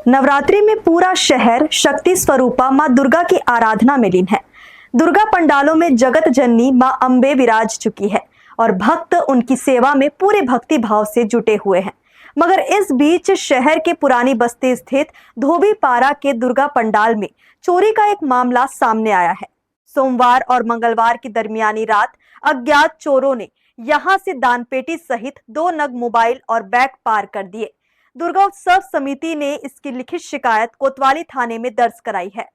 नवरात्रि में पूरा शहर शक्ति स्वरूपा मां दुर्गा की आराधना में लीन है। दुर्गा पंडालों में जगत जननी मां अम्बे विराज चुकी है और भक्त उनकी सेवा में पूरे भक्ति भाव से जुटे हुए हैं। मगर इस बीच शहर के पुरानी बस्ती स्थित धोबीपारा के दुर्गा पंडाल में चोरी का एक मामला सामने आया है। सोमवार और मंगलवार की दरमियानी रात अज्ञात चोरों ने यहां से दानपेटी सहित 2 नग मोबाइल और बैग पार कर दिए। दुर्गा उत्सव समिति ने इसकी लिखित शिकायत कोतवाली थाने में दर्ज कराई है।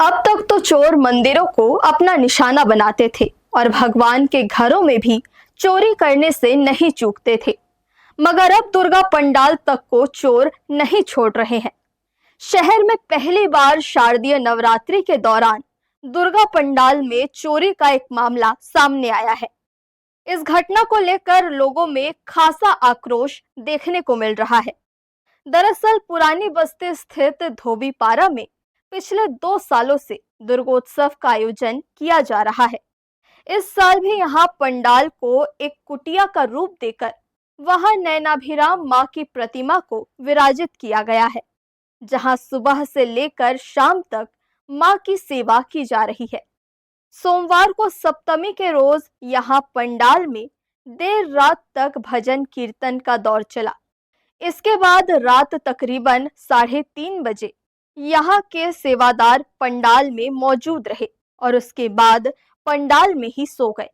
अब तक तो चोर मंदिरों को अपना निशाना बनाते थे और भगवान के घरों में भी चोरी करने से नहीं चूकते थे, मगर अब दुर्गा पंडाल तक को चोर नहीं छोड़ रहे हैं। शहर में पहली बार शारदीय नवरात्रि के दौरान दुर्गा पंडाल में चोरी का एक मामला सामने आया है। इस घटना को लेकर लोगों में खासा आक्रोश देखने को मिल रहा है। दरअसल पुरानी बस्ती स्थित धोबीपारा में पिछले 2 सालों से दुर्गोत्सव का आयोजन किया जा रहा है। इस साल भी यहाँ पंडाल को एक कुटिया का रूप देकर वहां नैनाभिराम मां की प्रतिमा को विराजित किया गया है, जहां सुबह से लेकर शाम तक मां की सेवा की जा रही है। सोमवार को सप्तमी के रोज यहाँ पंडाल में देर रात तक भजन कीर्तन का दौर चला। इसके बाद रात तकरीबन 3:30 बजे यहाँ के सेवादार पंडाल में मौजूद रहे और उसके बाद पंडाल में ही सो गए।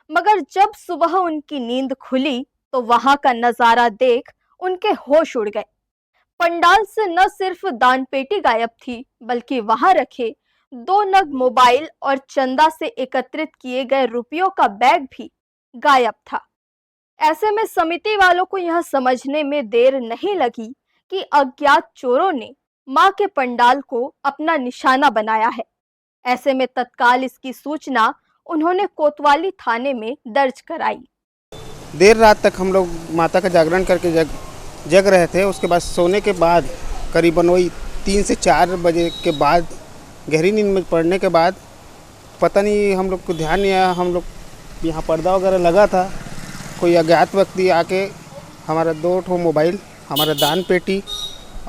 मगर जब सुबह उनकी नींद खुली तो वहां का नजारा देख उनके होश उड़ गए। पंडाल से न सिर्फ दानपेटी गायब थी, बल्कि वहां रखे 2 नग मोबाइल और चंदा से एकत्रित किए गए रुपयों का बैग भी गायब था। ऐसे में समिति वालों को यह समझने में देर नहीं लगी कि अज्ञात चोरों ने मां के पंडाल को अपना निशाना बनाया है। ऐसे में तत्काल इसकी सूचना उन्होंने कोतवाली थाने में दर्ज कराई। देर रात तक हम लोग माता का जागरण करके जग रहे थे। उसके बाद सोने के बाद करीबन वही 3 से 4 बजे के बाद गहरी नींद में पड़ने के बाद पता नहीं, हम लोग को ध्यान नहीं आया। हम लोग यहाँ पर्दा वगैरह लगा था, कोई अज्ञात व्यक्ति आके हमारा 2 ठो मोबाइल, हमारा दान पेटी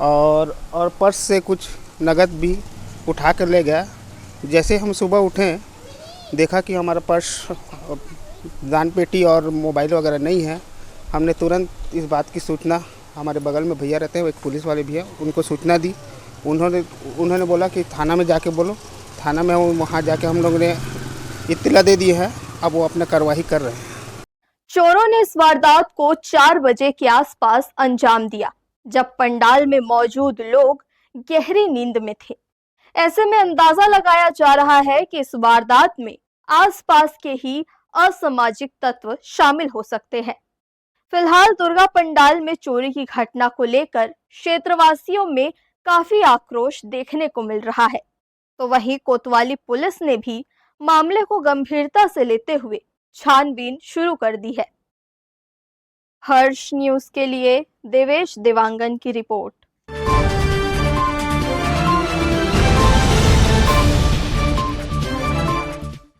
और पर्स से कुछ नगद भी उठा कर ले गया। जैसे हम सुबह उठे देखा कि हमारा पर्स, दान पेटी और मोबाइल वगैरह नहीं है। हमने तुरंत इस बात की सूचना, हमारे बगल में भैया रहते हैं, एक पुलिस वाले भी हैं, उनको सूचना दी। उन्होंने बोला कि थाना में जाके बोलो। थाना में वहाँ जाके हम लोगों ने इत्तला दे दी है। अब वो अपना कार्रवाई कर रहे हैं। चोरों ने इस वारदात को 4 बजे के आसपास अंजाम दिया, जब पंडाल में मौजूद लोग गहरी नींद में थे। ऐसे में अंदाजा लगाया जा रहा है कि इस वारदात में आसपास के ही असामाजिक तत्व शामिल हो सकते हैं। फिलहाल दुर्गा पंडाल में चोरी की घटना को लेकर क्षेत्रवासियों में काफी आक्रोश देखने को मिल रहा है। तो वहीं कोतवाली पुलिस ने भी मामले को गंभीरता से लेते हुए छानबीन शुरू कर दी है। हर्ष न्यूज के लिए देवेश देवांगन की रिपोर्ट।